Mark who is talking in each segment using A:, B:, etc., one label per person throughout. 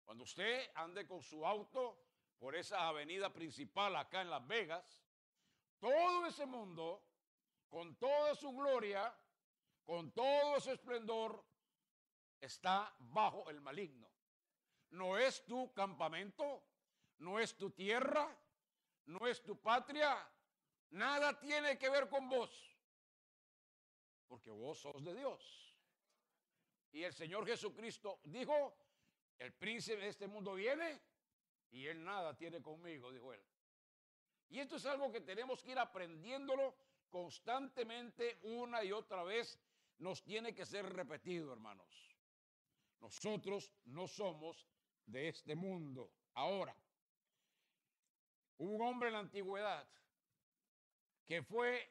A: Cuando usted ande con su auto por esa avenida principal acá en Las Vegas, todo ese mundo, con toda su gloria, con todo su esplendor, está bajo el maligno. No es tu campamento, no es tu tierra, no es tu patria, nada tiene que ver con vos, porque vos sos de Dios. Y el Señor Jesucristo dijo, el príncipe de este mundo viene y él nada tiene conmigo, dijo él. Y esto es algo que tenemos que ir aprendiéndolo constantemente, una y otra vez, nos tiene que ser repetido, hermanos. Nosotros no somos de este mundo. Ahora, hubo un hombre en la antigüedad que fue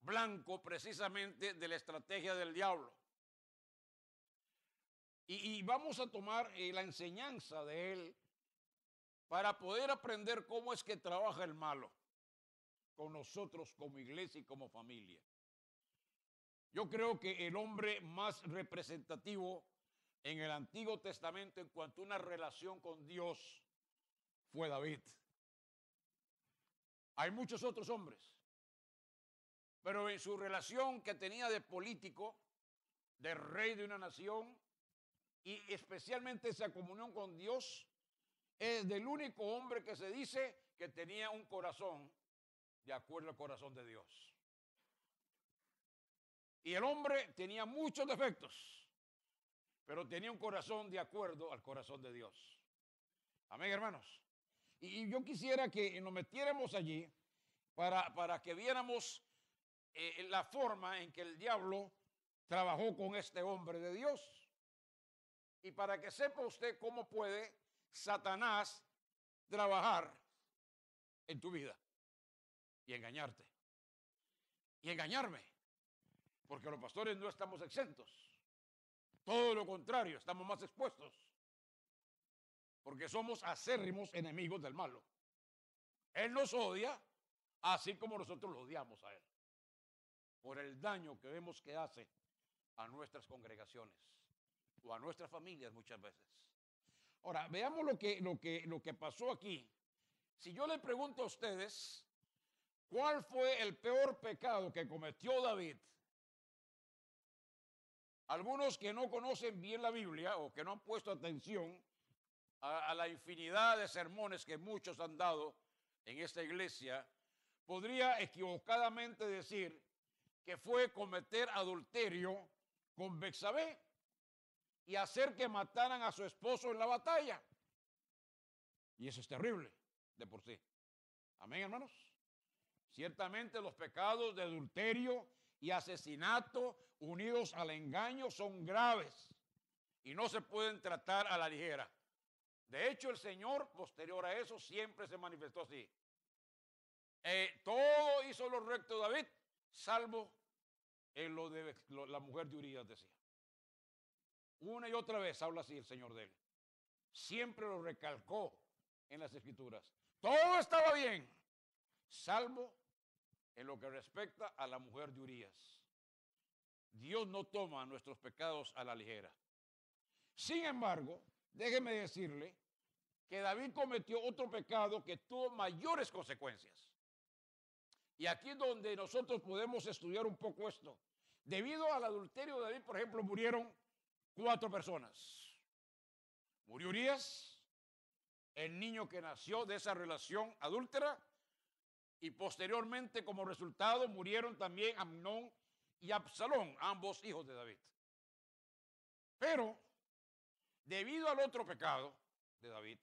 A: blanco precisamente de la estrategia del diablo. Y vamos a tomar la enseñanza de él para poder aprender cómo es que trabaja el malo con nosotros como iglesia y como familia. Yo creo que el hombre más representativo en el Antiguo Testamento en cuanto a una relación con Dios fue David. Hay muchos otros hombres, pero en su relación que tenía de político, de rey de una nación, y especialmente esa comunión con Dios, es del único hombre que se dice que tenía un corazón de acuerdo al corazón de Dios. Y el hombre tenía muchos defectos, pero tenía un corazón de acuerdo al corazón de Dios. Amén, hermanos. Y yo quisiera que nos metiéramos allí para que viéramos la forma en que el diablo trabajó con este hombre de Dios. Y para que sepa usted cómo puede Satanás trabajar en tu vida y engañarte. Y engañarme. Porque los pastores no estamos exentos. Todo lo contrario, estamos más expuestos. Porque somos acérrimos enemigos del malo. Él nos odia, así como nosotros lo odiamos a él. Por el daño que vemos que hace a nuestras congregaciones o a nuestras familias muchas veces. Ahora, veamos lo que pasó aquí. Si yo le pregunto a ustedes, ¿cuál fue el peor pecado que cometió David? Algunos que no conocen bien la Biblia o que no han puesto atención a la infinidad de sermones que muchos han dado en esta iglesia, podría equivocadamente decir que fue cometer adulterio con Betsabé y hacer que mataran a su esposo en la batalla. Y eso es terrible de por sí. Amén, hermanos. Ciertamente los pecados de adulterio y asesinato unidos al engaño son graves y no se pueden tratar a la ligera. De hecho, el Señor, posterior a eso, siempre se manifestó así. Todo hizo lo recto David, salvo en lo de la mujer de Urías, decía. Una y otra vez habla así el Señor de él. Siempre lo recalcó en las Escrituras. Todo estaba bien, salvo en lo que respecta a la mujer de Urías. Dios no toma nuestros pecados a la ligera. Sin embargo, déjeme decirle que David cometió otro pecado que tuvo mayores consecuencias. Y aquí es donde nosotros podemos estudiar un poco esto. Debido al adulterio de David, por ejemplo, murieron 4 personas. Murió Urías, el niño que nació de esa relación adúltera, y posteriormente como resultado murieron también Amnón y Absalón, ambos hijos de David. Pero, debido al otro pecado de David,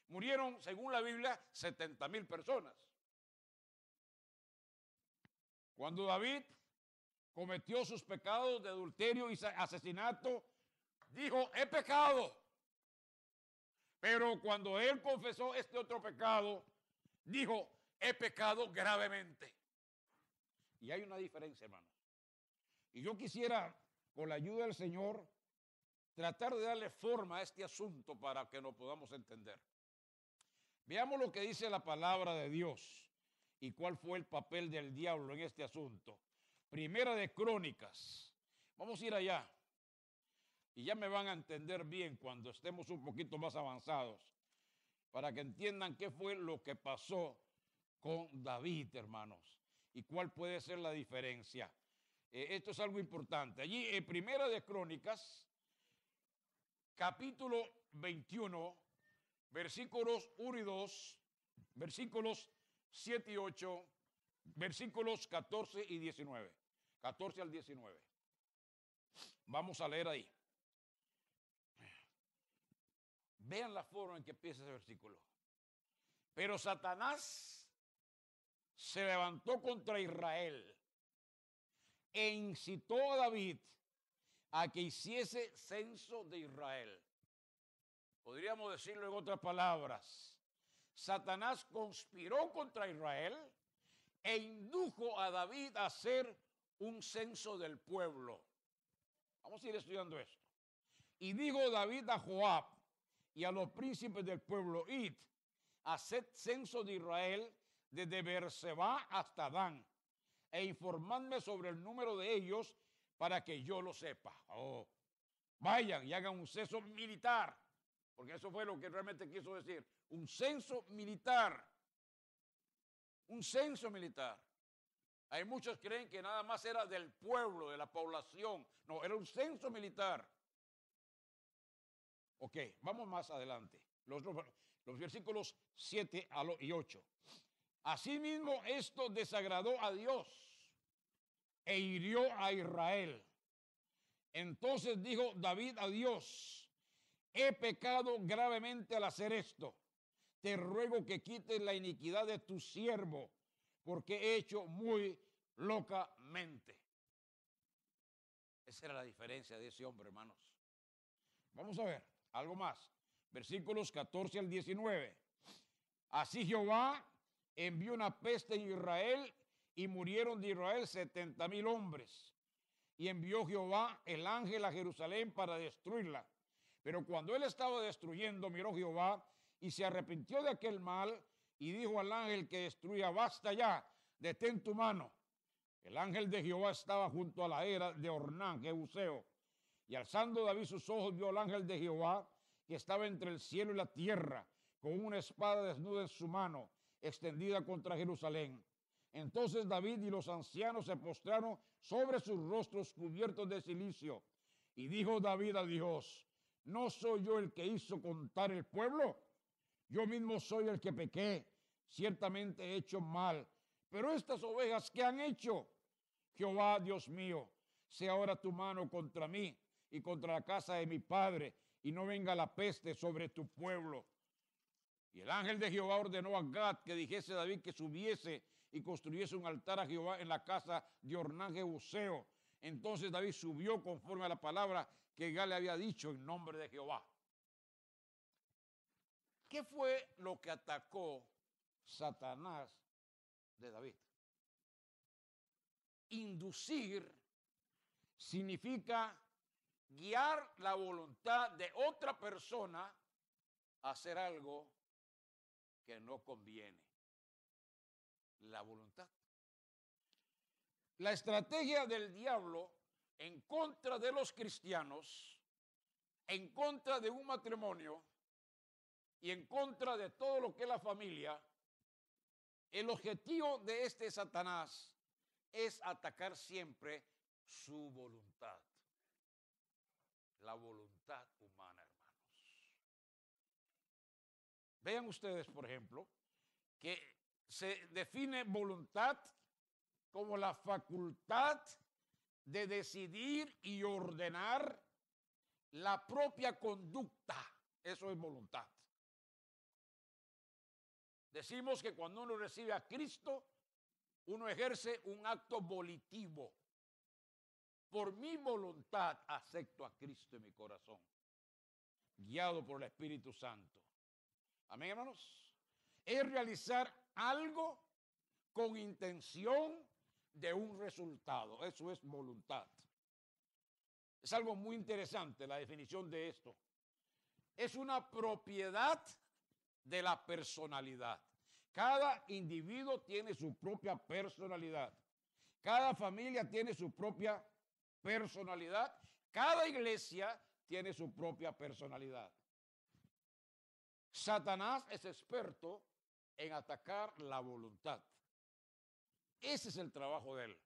A: murieron, según la Biblia, 70,000 personas. Cuando David cometió sus pecados de adulterio y asesinato, dijo, he pecado. Pero cuando él confesó este otro pecado, dijo, he pecado gravemente. Y hay una diferencia, hermano. Y yo quisiera, con la ayuda del Señor, tratar de darle forma a este asunto para que nos podamos entender. Veamos lo que dice la palabra de Dios y cuál fue el papel del diablo en este asunto. Primera de Crónicas. Vamos a ir allá. Y ya me van a entender bien cuando estemos un poquito más avanzados, para que entiendan qué fue lo que pasó con David, hermanos, y cuál puede ser la diferencia. Esto es algo importante. Allí en Primera de Crónicas, capítulo 21, versículos 1 y 2, versículos 7 y 8, versículos 14 y 19. 14 al 19. Vamos a leer ahí. Vean la forma en que empieza ese versículo. Pero Satanás se levantó contra Israel e incitó a David a que hiciese censo de Israel. Podríamos decirlo en otras palabras. Satanás conspiró contra Israel e indujo a David a hacer un censo del pueblo. Vamos a ir estudiando esto. Y dijo David a Joab y a los príncipes del pueblo: id, haced censo de Israel desde Beerseba hasta Dan, e informadme sobre el número de ellos para que yo lo sepa. Vayan y hagan un censo militar, porque eso fue lo que realmente quiso decir, un censo militar. Un censo militar. Hay muchos que creen que nada más era del pueblo, de la población. No, era un censo militar. Ok, vamos más adelante. Los versículos 7 y 8. Asimismo, esto desagradó a Dios e hirió a Israel. Entonces dijo David a Dios: he pecado gravemente al hacer esto. Te ruego que quites la iniquidad de tu siervo, porque he hecho muy locamente. Esa era la diferencia de ese hombre, hermanos. Vamos a ver algo más. Versículos 14 al 19. Así Jehová envió una peste en Israel y murieron de Israel 70,000 hombres. Y envió Jehová el ángel a Jerusalén para destruirla. Pero cuando él estaba destruyendo, miró Jehová y se arrepintió de aquel mal y dijo al ángel que destruía: basta ya, detén tu mano. El ángel de Jehová estaba junto a la era de Ornán, Jebuseo. Y alzando David sus ojos, vio al ángel de Jehová que estaba entre el cielo y la tierra, con una espada desnuda en su mano, extendida contra Jerusalén. Entonces David y los ancianos se postraron sobre sus rostros cubiertos de cilicio. Y dijo David a Dios: ¿no soy yo el que hizo contar el pueblo? Yo mismo soy el que pequé, ciertamente he hecho mal. Pero estas ovejas, ¿qué han hecho? Jehová, Dios mío, sea ahora tu mano contra mí y contra la casa de mi padre, y no venga la peste sobre tu pueblo. Y el ángel de Jehová ordenó a Gad que dijese a David que subiese y construyese un altar a Jehová en la casa de Ornán Jebuseo. Entonces David subió conforme a la palabra que Gad le había dicho en nombre de Jehová. ¿Qué fue lo que atacó Satanás de David? Inducir significa guiar la voluntad de otra persona a hacer algo que no conviene. La voluntad. La estrategia del diablo en contra de los cristianos, en contra de un matrimonio y en contra de todo lo que es la familia, el objetivo de este Satanás es atacar siempre su voluntad. La voluntad humana, hermanos. Vean ustedes, por ejemplo, que se define voluntad como la facultad de decidir y ordenar la propia conducta. Eso es voluntad. Decimos que cuando uno recibe a Cristo, uno ejerce un acto volitivo. Por mi voluntad acepto a Cristo en mi corazón, guiado por el Espíritu Santo. Amén, hermanos. Es realizar algo con intención de un resultado. Eso es voluntad. Es algo muy interesante la definición de esto. Es una propiedad de la personalidad. Cada individuo tiene su propia personalidad. Cada familia tiene su propia personalidad. Cada iglesia tiene su propia personalidad. Satanás es experto en atacar la voluntad. Ese es el trabajo de él.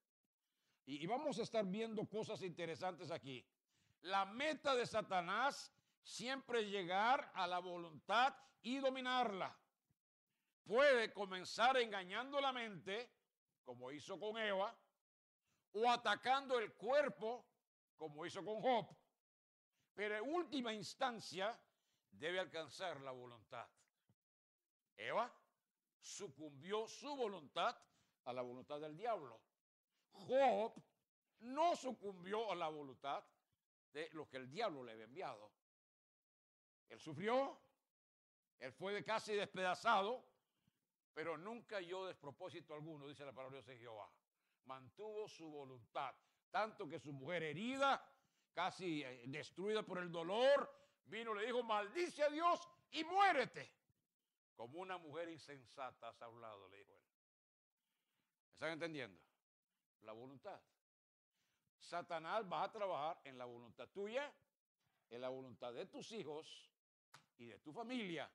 A: Y vamos a estar viendo cosas interesantes aquí. La meta de Satanás siempre es llegar a la voluntad y dominarla. Puede comenzar engañando la mente, como hizo con Eva, o atacando el cuerpo, como hizo con Job. Pero en última instancia debe alcanzar la voluntad. Eva sucumbió su voluntad a la voluntad del diablo. Job no sucumbió a la voluntad de lo que el diablo le había enviado. Él sufrió, él fue casi despedazado, pero nunca halló despropósito alguno, dice la palabra de Dios de Jehová. Mantuvo su voluntad, tanto que su mujer herida, casi destruida por el dolor, vino y le dijo, maldice a Dios y muérete. Como una mujer insensata has hablado, le dijo él. ¿Me están entendiendo? La voluntad. Satanás va a trabajar en la voluntad tuya, en la voluntad de tus hijos y de tu familia.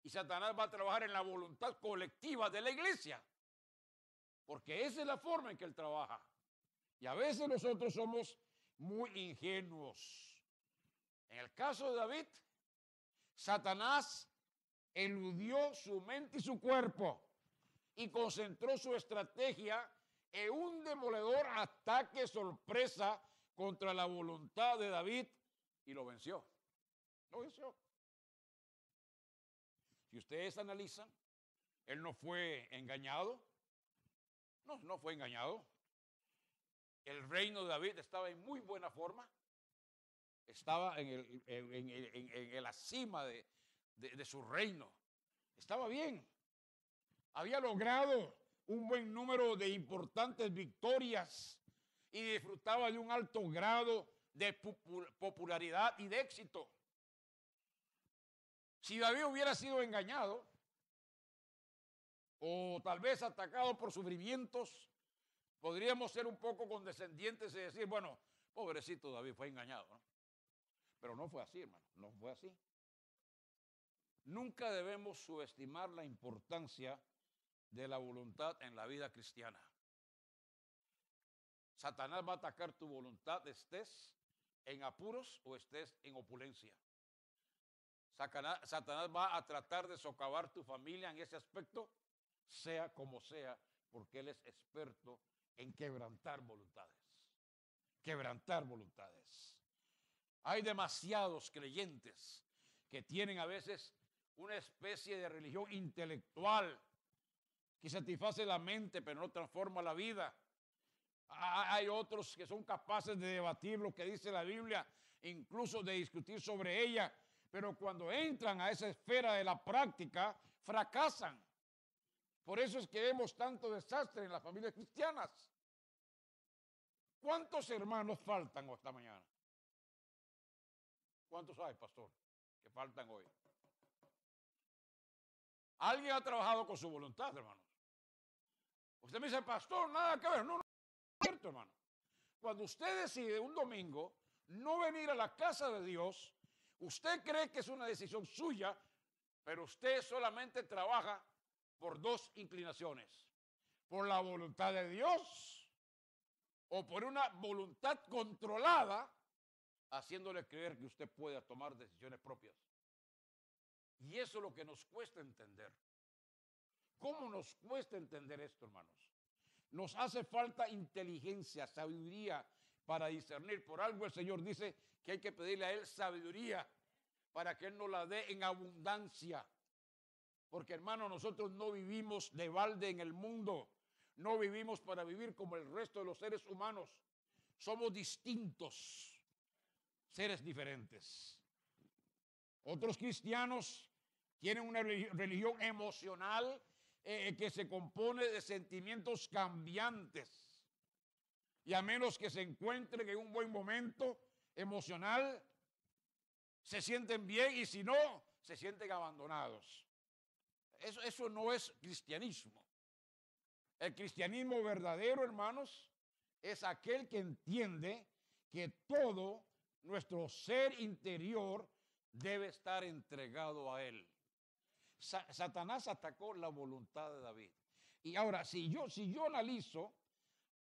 A: Y Satanás va a trabajar en la voluntad colectiva de la iglesia. Porque esa es la forma en que él trabaja. Y a veces nosotros somos muy ingenuos. En el caso de David, Satanás eludió su mente y su cuerpo y concentró su estrategia en un demoledor ataque sorpresa contra la voluntad de David y lo venció. Lo venció. Si ustedes analizan, él no fue engañado. No fue engañado. El reino de David estaba en muy buena forma. Estaba en la cima de su reino. Estaba bien. Había logrado un buen número de importantes victorias y disfrutaba de un alto grado de popularidad y de éxito. Si David hubiera sido engañado o tal vez atacado por sufrimientos, podríamos ser un poco condescendientes y decir, bueno, pobrecito David fue engañado, ¿no? Pero no fue así, hermano, no fue así. Nunca debemos subestimar la importancia de la voluntad en la vida cristiana. Satanás va a atacar tu voluntad, estés en apuros o estés en opulencia. Satanás va a tratar de socavar tu familia en ese aspecto, sea como sea, porque él es experto en quebrantar voluntades. Quebrantar voluntades. Hay demasiados creyentes que tienen a veces una especie de religión intelectual que satisface la mente pero no transforma la vida. Hay otros que son capaces de debatir lo que dice la Biblia, incluso de discutir sobre ella, pero cuando entran a esa esfera de la práctica, fracasan. Por eso es que vemos tanto desastre en las familias cristianas. ¿Cuántos hermanos faltan esta mañana? ¿Cuántos hay, pastor, que faltan hoy? Alguien ha trabajado con su voluntad, hermanos. Usted me dice, pastor, nada que ver. No, no es cierto, hermano. Cuando usted decide un domingo no venir a la casa de Dios, usted cree que es una decisión suya, pero usted solamente trabaja por dos inclinaciones. Por la voluntad de Dios o por una voluntad controlada, haciéndole creer que usted puede tomar decisiones propias. Y eso es lo que nos cuesta entender. ¿Cómo nos cuesta entender esto, hermanos? Nos hace falta inteligencia, sabiduría para discernir. Por algo el Señor dice que hay que pedirle a Él sabiduría para que Él nos la dé en abundancia. Porque, hermano, nosotros no vivimos de balde en el mundo. No vivimos para vivir como el resto de los seres humanos. Somos distintos, seres diferentes. Otros cristianos tienen una religión emocional que se compone de sentimientos cambiantes. Y a menos que se encuentren en un buen momento emocional, se sienten bien y si no, se sienten abandonados. Eso no es cristianismo. El cristianismo verdadero, hermanos, es aquel que entiende que todo nuestro ser interior debe estar entregado a Él. Satanás atacó la voluntad de David. Y ahora, si yo analizo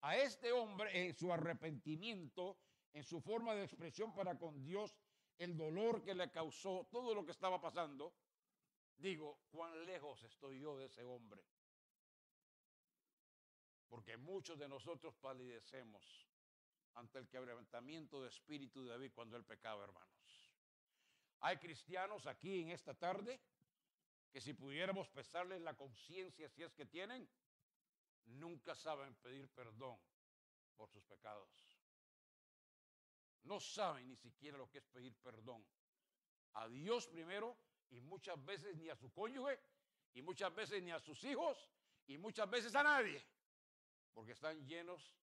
A: a este hombre en su arrepentimiento, en su forma de expresión para con Dios, el dolor que le causó, todo lo que estaba pasando, digo, cuán lejos estoy yo de ese hombre. Porque muchos de nosotros palidecemos ante el quebrantamiento de espíritu de David cuando él pecaba, hermanos. Hay cristianos aquí en esta tarde que si pudiéramos pesarles la conciencia, si es que tienen, nunca saben pedir perdón por sus pecados. No saben ni siquiera lo que es pedir perdón a Dios primero, y muchas veces ni a su cónyuge, y muchas veces ni a sus hijos, y muchas veces a nadie, porque están llenos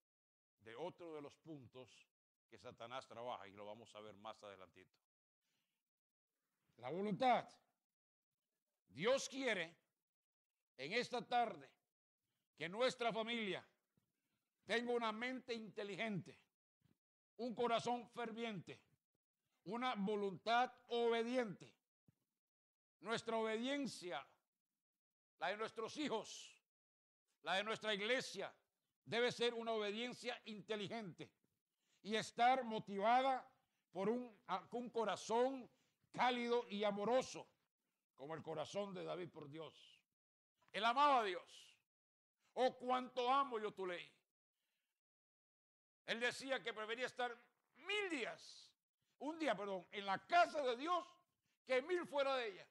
A: de otro de los puntos que Satanás trabaja, y lo vamos a ver más adelantito. La voluntad. Dios quiere en esta tarde que nuestra familia tenga una mente inteligente, un corazón ferviente, una voluntad obediente. Nuestra obediencia, la de nuestros hijos, la de nuestra iglesia, debe ser una obediencia inteligente y estar motivada por un corazón cálido y amoroso, como el corazón de David por Dios. Él amaba a Dios. Oh, cuánto amo yo tu ley. Él decía que prefería estar un día, en la casa de Dios que 1000 fuera de ella.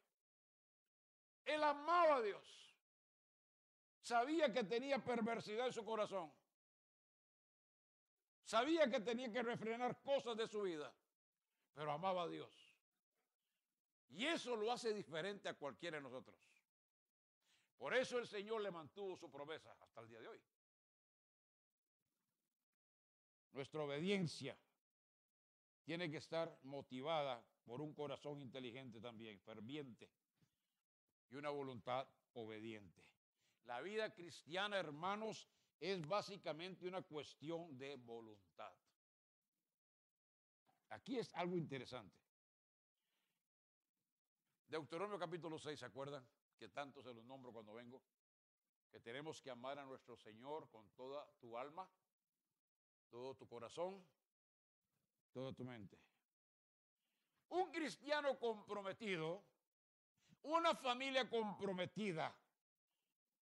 A: Él amaba a Dios. Sabía que tenía perversidad en su corazón. Sabía que tenía que refrenar cosas de su vida, pero amaba a Dios. Y eso lo hace diferente a cualquiera de nosotros. Por eso el Señor le mantuvo su promesa hasta el día de hoy. Nuestra obediencia tiene que estar motivada por un corazón inteligente también, ferviente, y una voluntad obediente. La vida cristiana, hermanos, es básicamente una cuestión de voluntad. Aquí es algo interesante. Deuteronomio capítulo 6, ¿se acuerdan? Que tanto se los nombro cuando vengo. Que tenemos que amar a nuestro Señor con toda tu alma, todo tu corazón, toda tu mente. Un cristiano comprometido, una familia comprometida,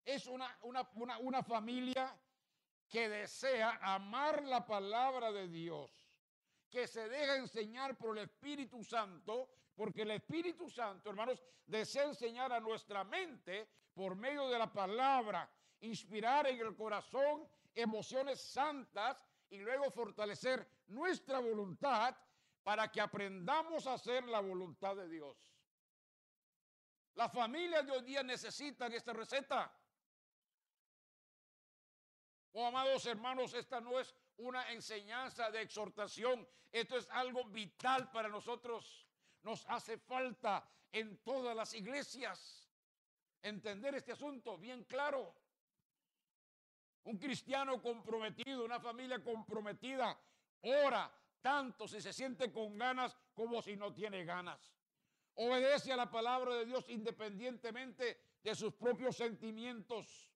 A: es una familia que desea amar la palabra de Dios, que se deja enseñar por el Espíritu Santo, porque el Espíritu Santo, hermanos, desea enseñar a nuestra mente por medio de la palabra, inspirar en el corazón emociones santas y luego fortalecer nuestra voluntad para que aprendamos a hacer la voluntad de Dios. Las familias de hoy día necesitan esta receta. Oh, amados hermanos, esta no es una enseñanza de exhortación, esto es algo vital para nosotros. Nos hace falta en todas las iglesias entender este asunto bien claro. Un cristiano comprometido, una familia comprometida, ora tanto si se siente con ganas como si no tiene ganas. Obedece a la palabra de Dios independientemente de sus propios sentimientos.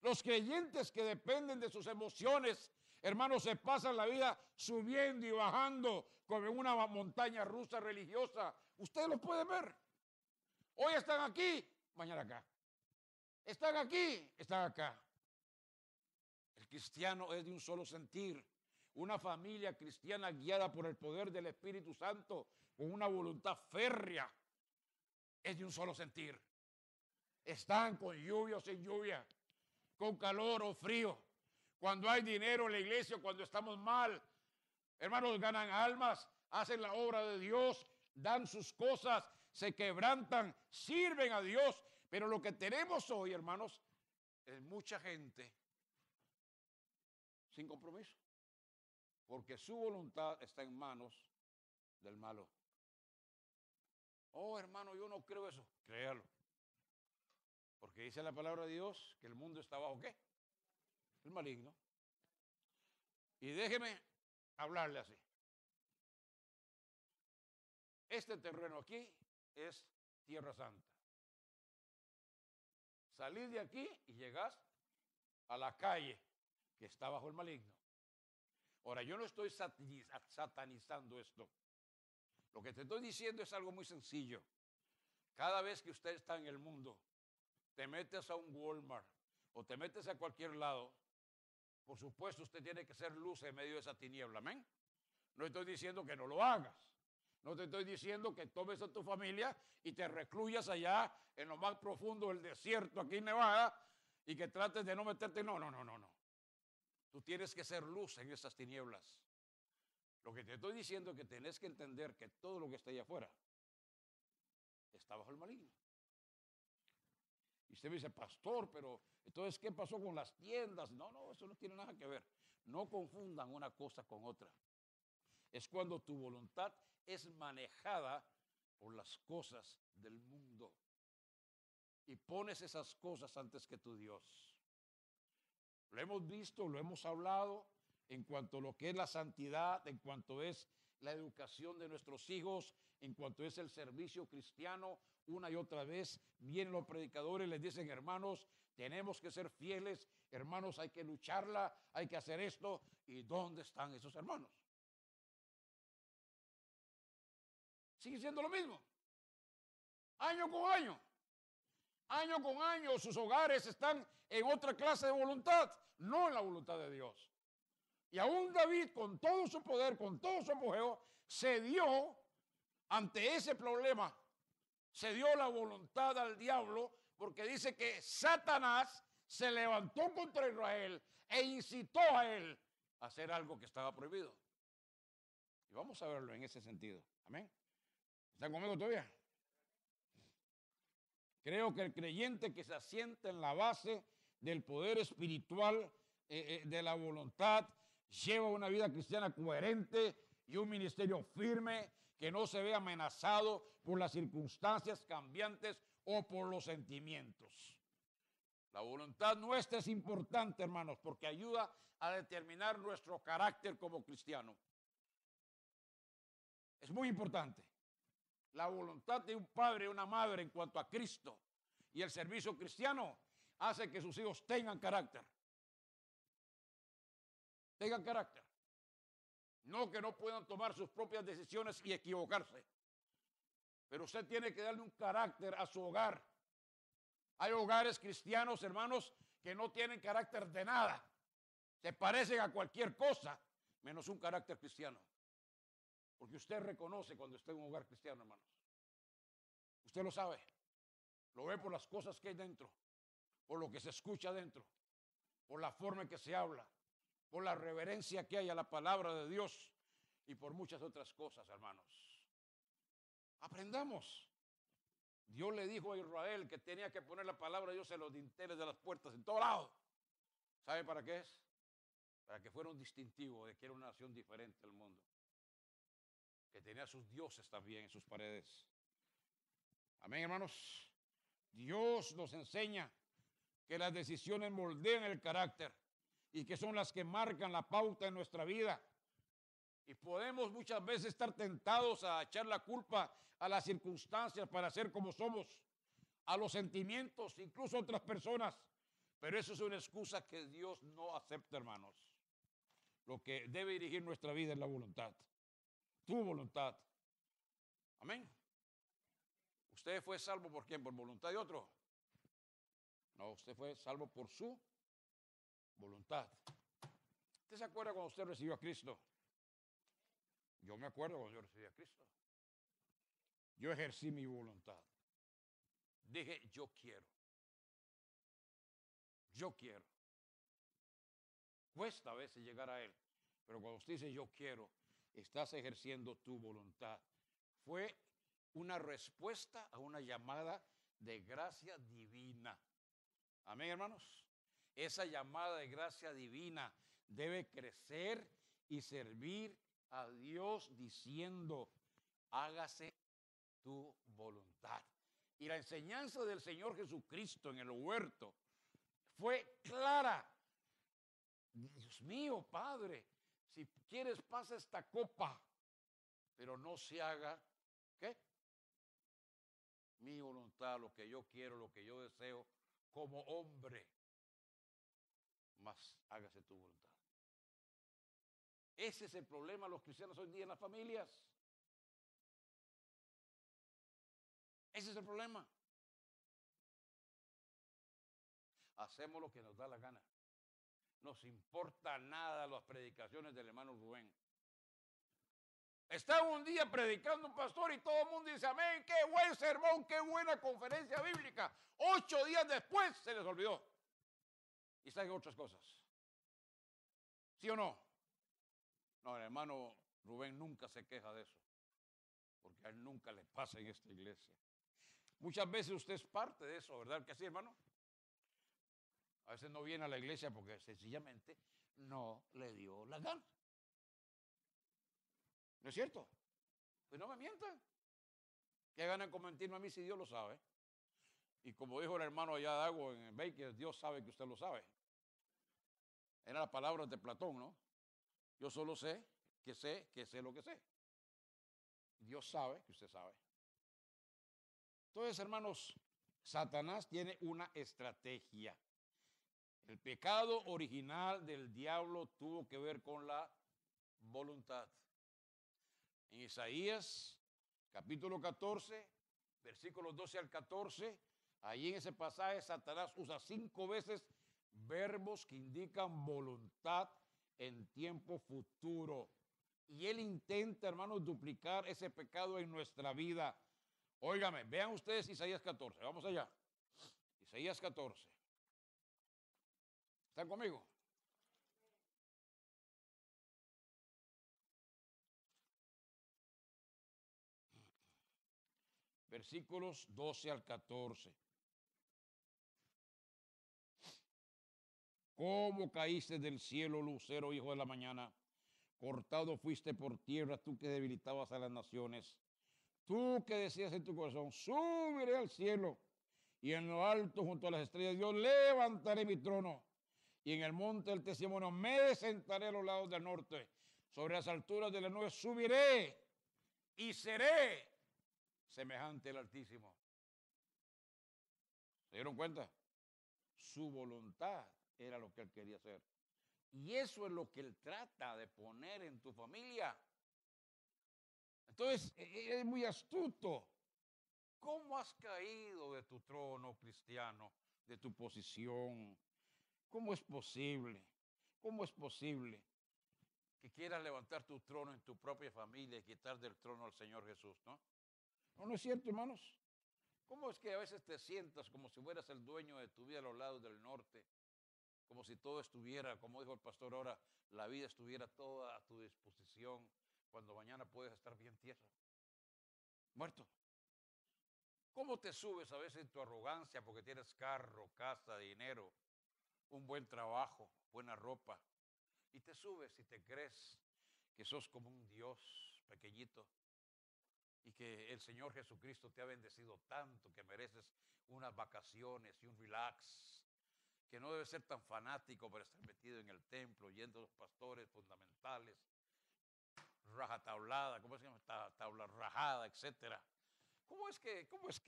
A: Los creyentes que dependen de sus emociones, hermanos, se pasan la vida subiendo y bajando como en una montaña rusa religiosa. Ustedes lo pueden ver. Hoy están aquí, mañana acá. Están aquí, están acá. El cristiano es de un solo sentir. Una familia cristiana guiada por el poder del Espíritu Santo, con una voluntad férrea, es de un solo sentir. Están con lluvia o sin lluvia, con calor o frío, cuando hay dinero en la iglesia, cuando estamos mal. Hermanos, ganan almas, hacen la obra de Dios, dan sus cosas, se quebrantan, sirven a Dios. Pero lo que tenemos hoy, hermanos, es mucha gente sin compromiso, porque su voluntad está en manos del malo. Oh, hermano, yo no creo eso. Créalo. Porque dice la palabra de Dios que el mundo está bajo ¿qué? El maligno. Y déjeme hablarle así. este terreno aquí es Tierra Santa. Salís de aquí y llegás a la calle que está bajo el maligno. Ahora, yo no estoy satanizando esto. Lo que te estoy diciendo es algo muy sencillo. Cada vez que usted está en el mundo, te metes a un Walmart o te metes a cualquier lado, por supuesto usted tiene que ser luz en medio de esa tiniebla, amén. No estoy diciendo que no lo hagas. No te estoy diciendo que tomes a tu familia y te recluyas allá en lo más profundo del desierto aquí en Nevada y que trates de no meterte. No, no, no, no, no. Tú tienes que ser luz en esas tinieblas. Lo que te estoy diciendo es que tenés que entender que todo lo que está allá afuera está bajo el maligno. Y usted me dice, pastor, pero entonces, ¿qué pasó con las tiendas? No, no, eso no tiene nada que ver. No confundan una cosa con otra. Es cuando tu voluntad es manejada por las cosas del mundo y pones esas cosas antes que tu Dios. Lo hemos visto, lo hemos hablado en cuanto a lo que es la santidad, en cuanto es la educación de nuestros hijos, en cuanto es el servicio cristiano. Una y otra vez vienen los predicadores y les dicen, hermanos, tenemos que ser fieles, hermanos, hay que lucharla, hay que hacer esto. ¿Y dónde están esos hermanos? Sigue siendo lo mismo. Año con año. Año con año sus hogares están en otra clase de voluntad, no en la voluntad de Dios. Y aún David, con todo su poder, con todo su apogeo, se dio ante ese problema. Se dio la voluntad al diablo porque dice que Satanás se levantó contra Israel e incitó a él a hacer algo que estaba prohibido. Y vamos a verlo en ese sentido. Amén. ¿Están conmigo todavía? Creo que el creyente que se asienta en la base del poder espiritual de la voluntad lleva una vida cristiana coherente y un ministerio firme que no se ve amenazado por las circunstancias cambiantes o por los sentimientos. La voluntad nuestra es importante, hermanos, porque ayuda a determinar nuestro carácter como cristiano. Es muy importante. La voluntad de un padre y una madre en cuanto a Cristo y el servicio cristiano hace que sus hijos tengan carácter. Tengan carácter. No que no puedan tomar sus propias decisiones y equivocarse. Pero usted tiene que darle un carácter a su hogar. Hay hogares cristianos, hermanos, que no tienen carácter de nada. Se parecen a cualquier cosa, menos un carácter cristiano. Porque usted reconoce cuando está en un hogar cristiano, hermanos. Usted lo sabe. Lo ve por las cosas que hay dentro, por lo que se escucha dentro, por la forma en que se habla, por la reverencia que hay a la palabra de Dios y por muchas otras cosas, hermanos. Aprendamos. Dios le dijo a Israel que tenía que poner la palabra de Dios en los dinteles de las puertas, en todo lado. ¿Sabe para qué es? Para que fuera un distintivo de que era una nación diferente al mundo. Que tenía sus dioses también en sus paredes. Amén, hermanos. Dios nos enseña que las decisiones moldean el carácter y que son las que marcan la pauta en nuestra vida. Y podemos muchas veces estar tentados a echar la culpa a las circunstancias para ser como somos, a los sentimientos, incluso a otras personas. Pero eso es una excusa que Dios no acepta, hermanos. Lo que debe dirigir nuestra vida es la voluntad. Tu voluntad. Amén. ¿Usted fue salvo por quién? ¿Por voluntad de otro? No, usted fue salvo por su voluntad. ¿Usted se acuerda cuando usted recibió a Cristo? Yo me acuerdo cuando yo recibí a Cristo. Yo ejercí mi voluntad. Dije, yo quiero. Yo quiero. Cuesta a veces llegar a Él. Pero cuando usted dice yo quiero, estás ejerciendo tu voluntad. Fue una respuesta a una llamada de gracia divina. Amén, hermanos. Esa llamada de gracia divina debe crecer y servir a Dios diciendo, hágase tu voluntad. Y la enseñanza del Señor Jesucristo en el huerto fue clara. Dios mío, Padre, si quieres pasa esta copa, pero no se haga ¿Qué? Mi voluntad, lo que yo quiero, lo que yo deseo, como hombre, más hágase tu voluntad. Ese es el problema de los cristianos hoy en día en las familias. Ese es el problema. Hacemos lo que nos da la gana. Nos importa nada las predicaciones del hermano Rubén. Está un día predicando un pastor y todo el mundo dice amén, qué buen sermón, qué buena conferencia bíblica. 8 días después se les olvidó. Y saben otras cosas. ¿Sí o no? No, el hermano Rubén nunca se queja de eso. Porque a él nunca le pasa en esta iglesia. Muchas veces usted es parte de eso, ¿verdad? ¿Que sí, hermano? A veces no viene a la iglesia porque sencillamente no le dio la gana. ¿No es cierto? Pues no me mientan. ¿Qué ganan con mentirme a mí si Dios lo sabe? Y como dijo el hermano allá de Agua en el Baker, Dios sabe que usted lo sabe. Era la palabra de Platón, ¿no? Yo solo sé que sé lo que sé. Dios sabe que usted sabe. Entonces, hermanos, Satanás tiene una estrategia. El pecado original del diablo tuvo que ver con la voluntad. En Isaías, capítulo 14, versículos 12 al 14, ahí en ese pasaje Satanás usa 5 veces verbos que indican voluntad en tiempo futuro. Y él intenta, hermanos, duplicar ese pecado en nuestra vida. Óigame, vean ustedes Isaías 14, vamos allá. Isaías 14. ¿Están conmigo? Versículos 12 al 14. ¿Cómo caíste del cielo, lucero, hijo de la mañana? Cortado fuiste por tierra, tú que debilitabas a las naciones. Tú que decías en tu corazón, subiré al cielo, y en lo alto, junto a las estrellas de Dios, levantaré mi trono. Y en el monte del testimonio me sentaré a los lados del norte. Sobre las alturas de las nubes subiré y seré semejante al Altísimo. ¿Se dieron cuenta? Su voluntad era lo que él quería hacer. Y eso es lo que él trata de poner en tu familia. Entonces, es muy astuto. ¿Cómo has caído de tu trono cristiano, de tu posición? ¿Cómo es posible? ¿Cómo es posible que quieras levantar tu trono en tu propia familia y quitar del trono al Señor Jesús, no? ¿No, no es cierto, hermanos? ¿Cómo es que a veces te sientas como si fueras el dueño de tu vida a los lados del norte? Como si todo estuviera, como dijo el pastor ahora, la vida estuviera toda a tu disposición cuando mañana puedes estar bien tieso, muerto. ¿Cómo te subes a veces en tu arrogancia porque tienes carro, casa, dinero, un buen trabajo, buena ropa? Y te subes y te crees que sos como un Dios pequeñito y que el Señor Jesucristo te ha bendecido tanto que mereces unas vacaciones y un relax, que no debes ser tan fanático para estar metido en el templo, yendo a los pastores fundamentales, raja tablada, ¿cómo se llama? Tabla rajada, etcétera. ¿Cómo es que cómo es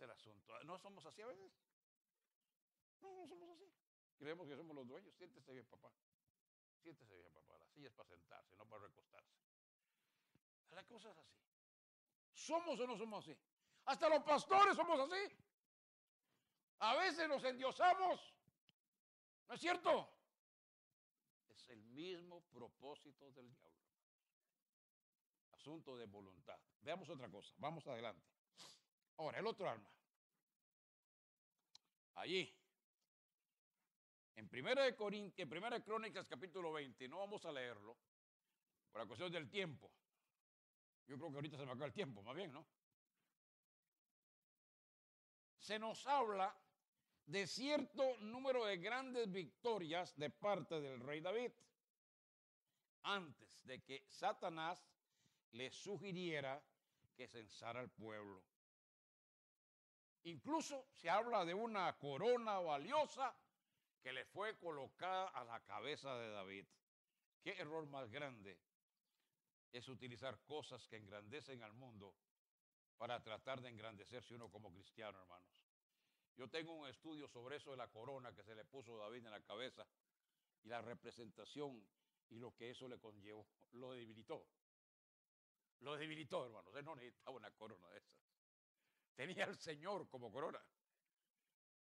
A: el asunto? ¿No somos así a veces? No, no somos así. Creemos que somos los dueños. Siéntese bien, papá. Siéntese bien, papá. La silla es para sentarse, no para recostarse. La cosa es así. ¿Somos o no somos así? Hasta los pastores somos así. A veces nos endiosamos. ¿No es cierto? Es el mismo propósito del diablo. Asunto de voluntad. Veamos otra cosa. Vamos adelante. Ahora, el otro arma. Allí. En Primera de Crónicas, capítulo 20, no vamos a leerlo, por la cuestión del tiempo. Yo creo que ahorita se me acaba el tiempo, más bien, ¿no? Se nos habla de cierto número de grandes victorias de parte del rey David, antes de que Satanás le sugiriera que censara al pueblo. Incluso se habla de una corona valiosa que le fue colocada a la cabeza de David. ¿Qué error más grande es utilizar cosas que engrandecen al mundo para tratar de engrandecerse uno como cristiano, hermanos. Yo tengo un estudio sobre eso de la corona que se le puso a David en la cabeza y la representación y lo que eso le conllevó. Lo debilitó. Lo debilitó, hermanos. Él no necesitaba una corona de esas. Tenía al Señor como corona.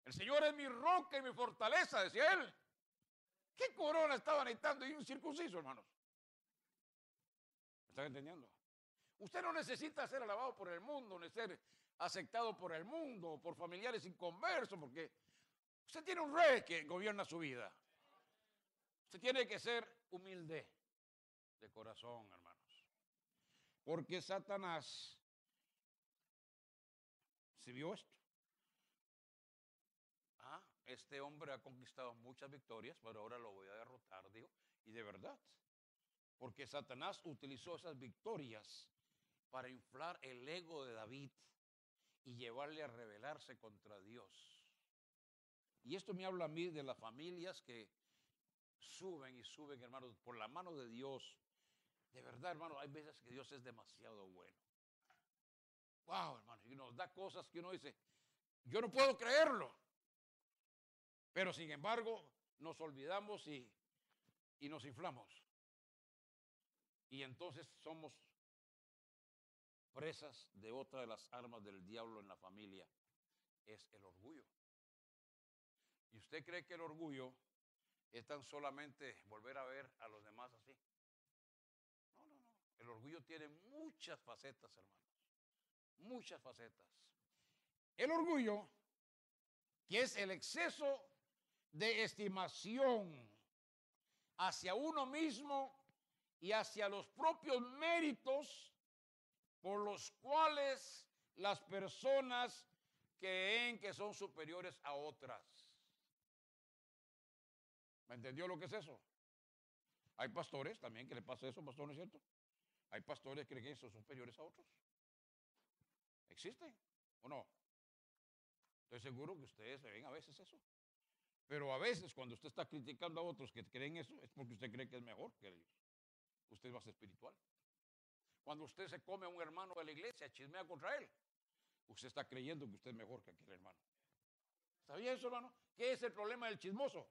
A: El Señor es mi roca y mi fortaleza, decía él. ¿Qué corona estaba necesitando? Y un circunciso, hermanos. ¿Me están entendiendo? Usted no necesita ser alabado por el mundo, ni ser aceptado por el mundo, por familiares inconversos, porque usted tiene un rey que gobierna su vida. Usted tiene que ser humilde de corazón, hermanos. Porque Satanás se vio esto. Este hombre ha conquistado muchas victorias, pero ahora lo voy a derrotar, dijo. Y de verdad, porque Satanás utilizó esas victorias para inflar el ego de David y llevarle a rebelarse contra Dios. Y esto me habla a mí de las familias que suben y suben, hermanos, por la mano de Dios. De verdad, hermano, hay veces que Dios es demasiado bueno. Wow, hermano, y nos da cosas que uno dice, yo no puedo creerlo. Pero sin embargo, nos olvidamos y nos inflamos. Y entonces somos presas de otra de las armas del diablo en la familia, es el orgullo. ¿Y usted cree que el orgullo es tan solamente volver a ver a los demás así? No, no, no. El orgullo tiene muchas facetas, hermanos. Muchas facetas. El orgullo, que es el exceso de estimación hacia uno mismo y hacia los propios méritos por los cuales las personas creen que son superiores a otras. ¿Me entendió lo que es eso? Hay pastores también que le pasa eso, pastor, ¿no es cierto? Hay pastores que creen que son superiores a otros. ¿Existen o no? Estoy seguro que ustedes ven a veces eso. Pero a veces cuando usted está criticando a otros que creen eso, es porque usted cree que es mejor que ellos. Usted es más espiritual. Cuando usted se come a un hermano de la iglesia, chismea contra él, usted está creyendo que usted es mejor que aquel hermano. ¿Sabía eso, hermano? ¿Qué es el problema del chismoso?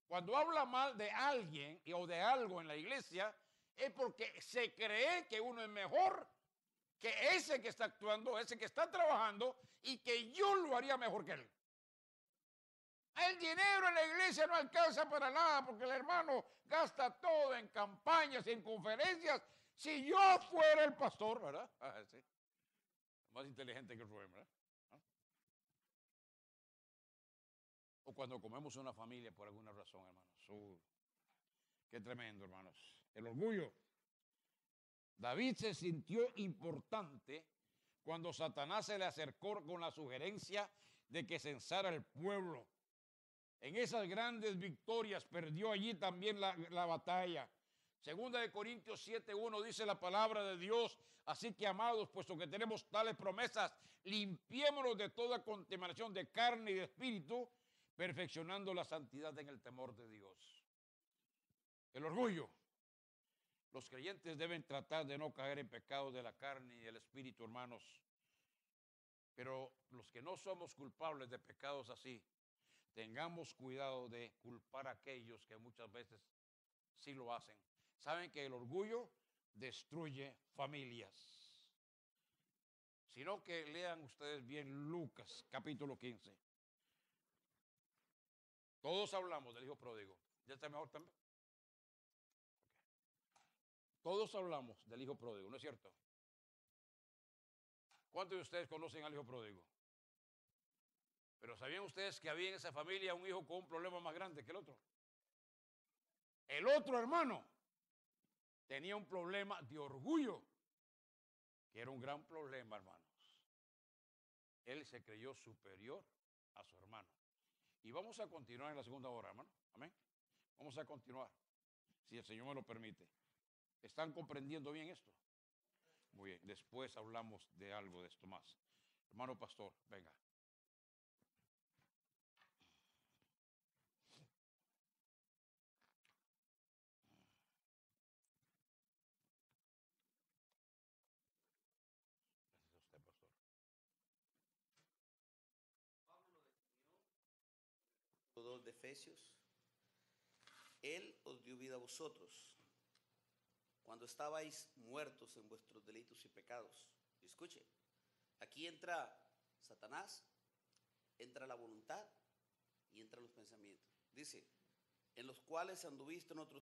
A: Cuando habla mal de alguien o de algo en la iglesia, es porque se cree que uno es mejor que ese que está actuando, ese que está trabajando, y que yo lo haría mejor que él. El dinero en la iglesia no alcanza para nada porque el hermano gasta todo en campañas, en conferencias. Si yo fuera el pastor, ¿verdad? Sí. Más inteligente que Rubén, ¿verdad? O cuando comemos una familia por alguna razón, hermanos. Qué tremendo, hermanos. El orgullo. David se sintió importante cuando Satanás se le acercó con la sugerencia de que censara al pueblo. En esas grandes victorias perdió allí también la batalla. Segunda de Corintios 7:1 dice la palabra de Dios: así que, amados, puesto que tenemos tales promesas, limpiémonos de toda contaminación de carne y de espíritu, perfeccionando la santidad en el temor de Dios. El orgullo. Los creyentes deben tratar de no caer en pecados de la carne y del espíritu, hermanos. Pero los que no somos culpables de pecados así, tengamos cuidado de culpar a aquellos que muchas veces sí lo hacen. Saben que el orgullo destruye familias. Sino que lean ustedes bien Lucas capítulo 15. Todos hablamos del hijo pródigo. ¿Ya está mejor también? Okay. Todos hablamos del hijo pródigo, ¿no es cierto? ¿Cuántos de ustedes conocen al hijo pródigo? Pero ¿sabían ustedes que había en esa familia un hijo con un problema más grande que el otro? El otro hermano tenía un problema de orgullo, que era un gran problema, hermanos. Él se creyó superior a su hermano. Y vamos a continuar en la segunda hora, hermano. Amén. Vamos a continuar, si el Señor me lo permite. ¿Están comprendiendo bien esto? Muy bien. Después hablamos de algo de esto más. Hermano pastor, venga.
B: 2 de Efesios. Él os dio vida a vosotros cuando estabais muertos en vuestros delitos y pecados. Y escuche, aquí entra Satanás, entra la voluntad y entran los pensamientos. Dice, en los cuales anduviste en otros